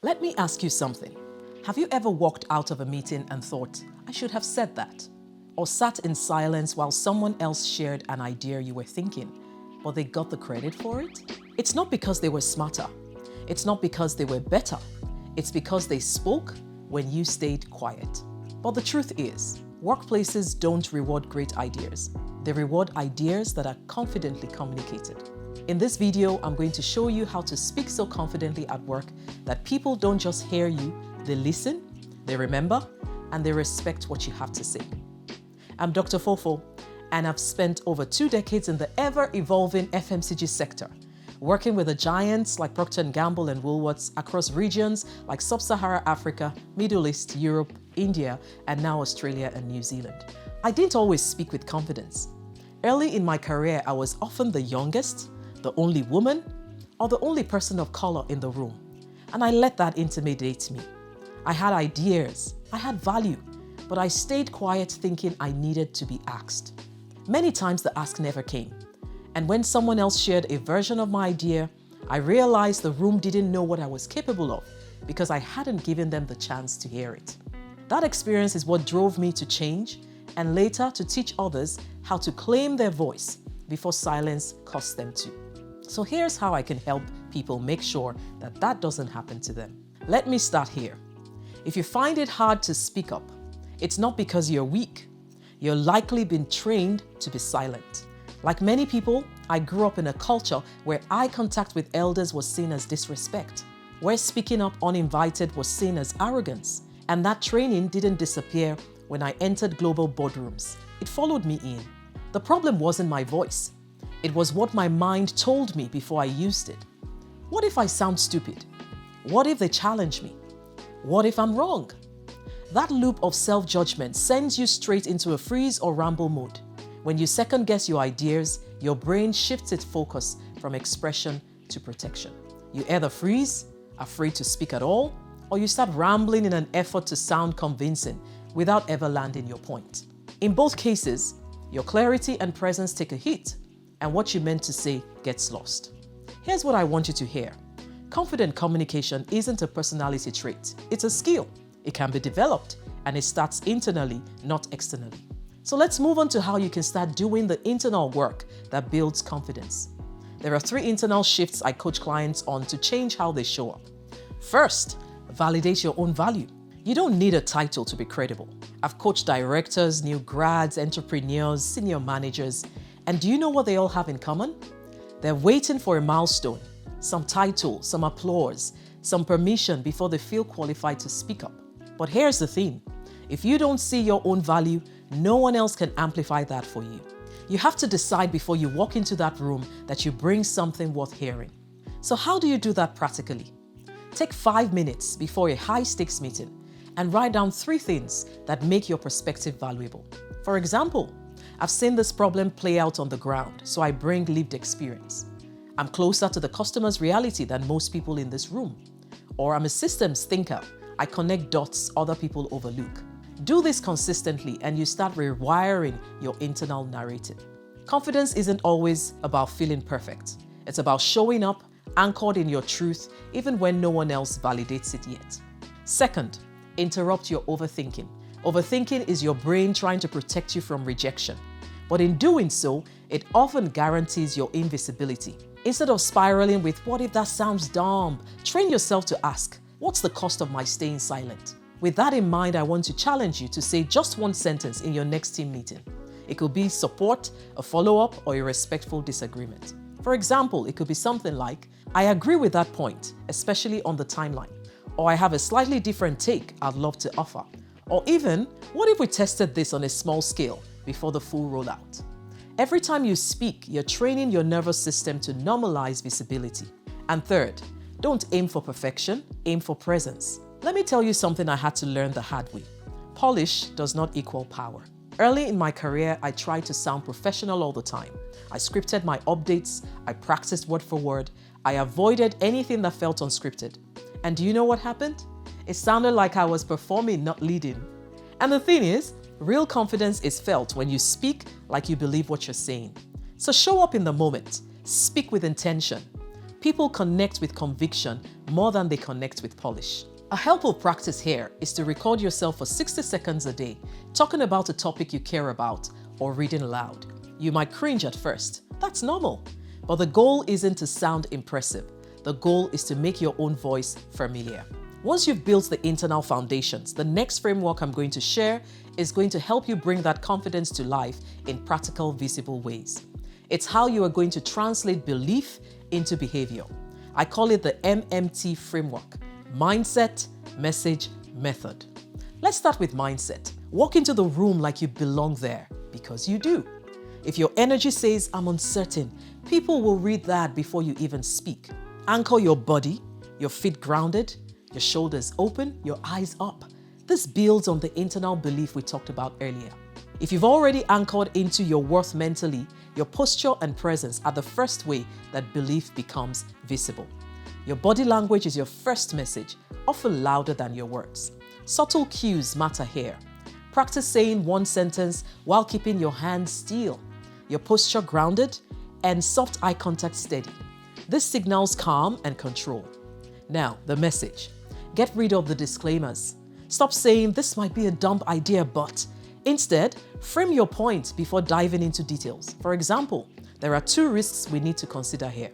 Let me ask you something. Have you ever walked out of a meeting and thought, I should have said that? Or sat in silence while someone else shared an idea you were thinking, but they got the credit for it? It's not because they were smarter. It's not because they were better. It's because they spoke when you stayed quiet. But the truth is, workplaces don't reward great ideas. They reward ideas that are confidently communicated. In this video, I'm going to show you how to speak so confidently at work that people don't just hear you, they listen, they remember, and they respect what you have to say. I'm Dr. Fofo, and I've spent over 2 decades in the ever-evolving FMCG sector, working with the giants like Procter & Gamble and Woolworths across regions like Sub-Saharan Africa, Middle East, Europe, India, and now Australia and New Zealand. I didn't always speak with confidence. Early in my career, I was often the youngest, the only woman, or the only person of color in the room. And I let that intimidate me. I had ideas, I had value, but I stayed quiet thinking I needed to be asked. Many times the ask never came. And when someone else shared a version of my idea, I realized the room didn't know what I was capable of because I hadn't given them the chance to hear it. That experience is what drove me to change and later to teach others how to claim their voice before silence costs them too. So here's how I can help people make sure that that doesn't happen to them. Let me start here. If you find it hard to speak up, it's not because you're weak. You're likely been trained to be silent. Like many people, I grew up in a culture where eye contact with elders was seen as disrespect, where speaking up uninvited was seen as arrogance. And that training didn't disappear when I entered global boardrooms. It followed me in. The problem wasn't my voice. It was what my mind told me before I used it. What if I sound stupid? What if they challenge me? What if I'm wrong? That loop of self-judgment sends you straight into a freeze or ramble mode. When you second-guess your ideas, your brain shifts its focus from expression to protection. You either freeze, afraid to speak at all, or you start rambling in an effort to sound convincing without ever landing your point. In both cases, your clarity and presence take a hit, and what you meant to say gets lost. Here's what I want you to hear. Confident communication isn't a personality trait, it's a skill. It can be developed, and it starts internally, not externally. So let's move on to how you can start doing the internal work that builds confidence. There are 3 internal shifts I coach clients on to change how they show up. First, validate your own value. You don't need a title to be credible. I've coached directors, new grads, entrepreneurs, senior managers, and do you know what they all have in common? They're waiting for a milestone, some title, some applause, some permission before they feel qualified to speak up. But here's the thing. If you don't see your own value, no one else can amplify that for you. You have to decide before you walk into that room that you bring something worth hearing. So how do you do that practically? Take 5 minutes before a high-stakes meeting and write down 3 things that make your perspective valuable. For example, I've seen this problem play out on the ground, so I bring lived experience. I'm closer to the customer's reality than most people in this room. Or I'm a systems thinker. I connect dots other people overlook. Do this consistently and you start rewiring your internal narrative. Confidence isn't always about feeling perfect. It's about showing up, anchored in your truth, even when no one else validates it yet. Second, interrupt your overthinking. Overthinking is your brain trying to protect you from rejection. But in doing so, it often guarantees your invisibility. Instead of spiraling with, what if that sounds dumb? Train yourself to ask, what's the cost of my staying silent? With that in mind, I want to challenge you to say just 1 sentence in your next team meeting. It could be support, a follow-up, or a respectful disagreement. For example, it could be something like, I agree with that point, especially on the timeline. Or I have a slightly different take I'd love to offer. Or even, what if we tested this on a small scale before the full rollout? Every time you speak, you're training your nervous system to normalize visibility. And third, don't aim for perfection, aim for presence. Let me tell you something I had to learn the hard way. Polish does not equal power. Early in my career, I tried to sound professional all the time. I scripted my updates, I practiced word for word, I avoided anything that felt unscripted. And do you know what happened? It sounded like I was performing, not leading. And the thing is, real confidence is felt when you speak like you believe what you're saying. So show up in the moment, speak with intention. People connect with conviction more than they connect with polish. A helpful practice here is to record yourself for 60 seconds a day, talking about a topic you care about or reading aloud. You might cringe at first. That's normal. But the goal isn't to sound impressive. The goal is to make your own voice familiar. Once you've built the internal foundations, the next framework I'm going to share is going to help you bring that confidence to life in practical, visible ways. It's how you are going to translate belief into behavior. I call it the M.M.T Framework: mindset, message, method. Let's start with mindset. Walk into the room like you belong there, because you do. If your energy says, "I'm uncertain," people will read that before you even speak. Anchor your body, your feet grounded, your shoulders open, your eyes up. This builds on the internal belief we talked about earlier. If you've already anchored into your worth mentally, your posture and presence are the first way that belief becomes visible. Your body language is your first message, often louder than your words. Subtle cues matter here. Practice saying one sentence while keeping your hands still, your posture grounded, and soft eye contact steady. This signals calm and control. Now, the message. Get rid of the disclaimers. Stop saying, "This might be a dumb idea, but..." Instead, frame your point before diving into details. For example, there are 2 risks we need to consider here.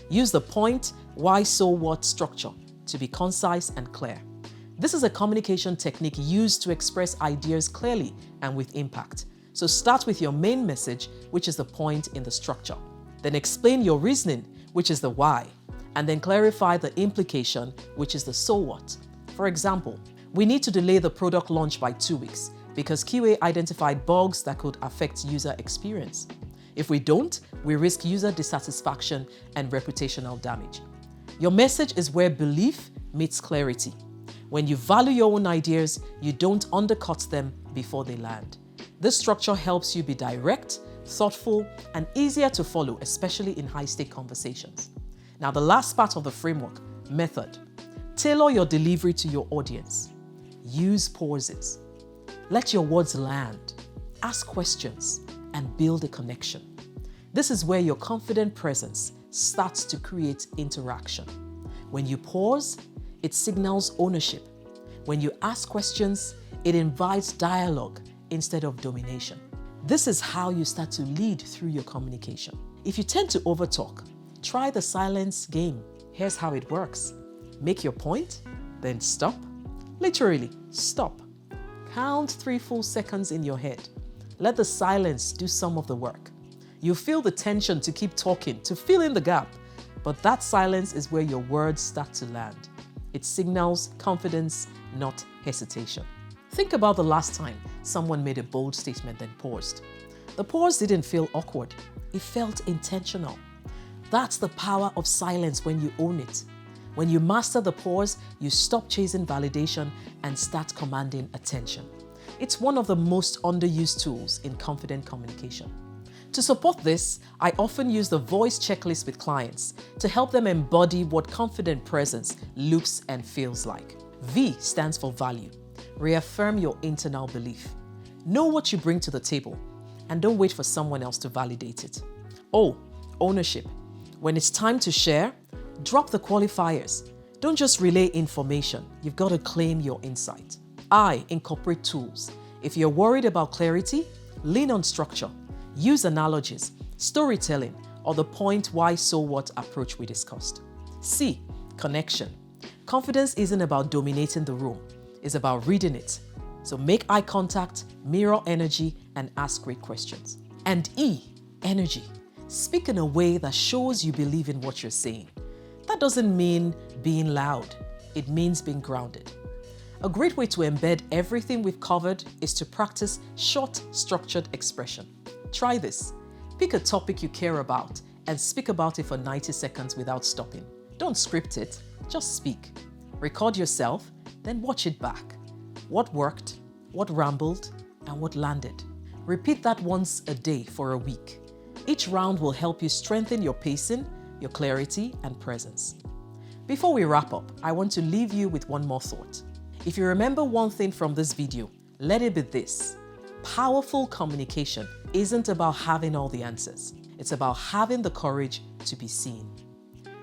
Use the point, why, so what structure to be concise and clear. This is a communication technique used to express ideas clearly and with impact. So start with your main message, which is the point in the structure. Then explain your reasoning, which is the why, and then clarify the implication, which is the so what. For example, we need to delay the product launch by 2 weeks because QA identified bugs that could affect user experience. If we don't, we risk user dissatisfaction and reputational damage. Your message is where belief meets clarity. When you value your own ideas, you don't undercut them before they land. This structure helps you be direct, thoughtful, and easier to follow, especially in high-stake conversations. Now, the last part of the framework, method. Tailor your delivery to your audience. Use pauses. Let your words land. Ask questions and build a connection. This is where your confident presence starts to create interaction. When you pause, it signals ownership. When you ask questions, it invites dialogue instead of domination. This is how you start to lead through your communication. If you tend to overtalk, try the silence game. Here's how it works. Make your point, then stop. Literally, stop. Count 3 full seconds in your head. Let the silence do some of the work. You feel the tension to keep talking, to fill in the gap, but that silence is where your words start to land. It signals confidence, not hesitation. Think about the last time someone made a bold statement then paused. The pause didn't feel awkward. It felt intentional. That's the power of silence when you own it. When you master the pause, you stop chasing validation and start commanding attention. It's one of the most underused tools in confident communication. To support this, I often use the voice checklist with clients to help them embody what confident presence looks and feels like. V stands for value. Reaffirm your internal belief. Know what you bring to the table and don't wait for someone else to validate it. O, ownership. When it's time to share, drop the qualifiers. Don't just relay information. You've got to claim your insight. I, incorporate tools. If you're worried about clarity, lean on structure. Use analogies, storytelling, or the point, why, so what approach we discussed. C, connection. Confidence isn't about dominating the room. It's about reading it. So make eye contact, mirror energy, and ask great questions. And E, energy. Speak in a way that shows you believe in what you're saying. That doesn't mean being loud. It means being grounded. A great way to embed everything we've covered is to practice short, structured expression. Try this. Pick a topic you care about and speak about it for 90 seconds without stopping. Don't script it, just speak. Record yourself, then watch it back. What worked, what rambled, and what landed. Repeat that once a day for a week. Each round will help you strengthen your pacing, your clarity, and presence. Before we wrap up, I want to leave you with one more thought. If you remember one thing from this video, let it be this. Powerful communication isn't about having all the answers. It's about having the courage to be seen.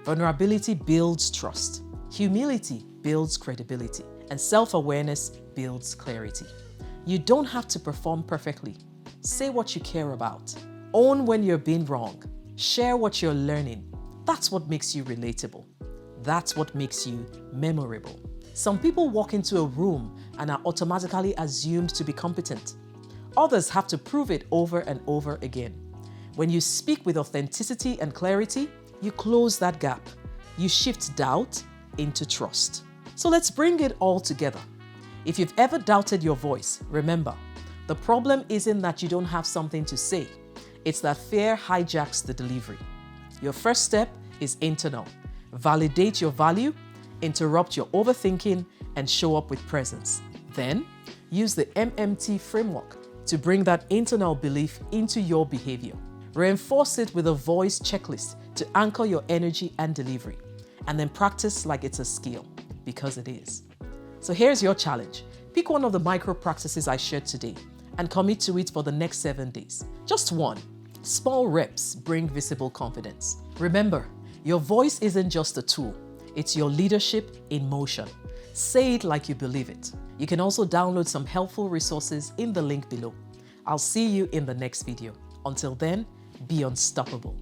Vulnerability builds trust. Humility builds credibility, and self-awareness builds clarity. You don't have to perform perfectly. Say what you care about. Own when you're being wrong. Share what you're learning. That's what makes you relatable. That's what makes you memorable. Some people walk into a room and are automatically assumed to be competent. Others have to prove it over and over again. When you speak with authenticity and clarity, you close that gap. You shift doubt into trust. So let's bring it all together. If you've ever doubted your voice, remember, the problem isn't that you don't have something to say. It's that fear hijacks the delivery. Your first step is internal. Validate your value, interrupt your overthinking, and show up with presence. Then, use the M.M.T Framework to bring that internal belief into your behavior. Reinforce it with a voice checklist to anchor your energy and delivery. And then practice like it's a skill, because it is. So here's your challenge. Pick one of the micro practices I shared today and commit to it for the next 7 days. Just one. Small reps bring visible confidence. Remember, your voice isn't just a tool. It's your leadership in motion. Say it like you believe it. You can also download some helpful resources in the link below. I'll see you in the next video. Until then, be unstoppable.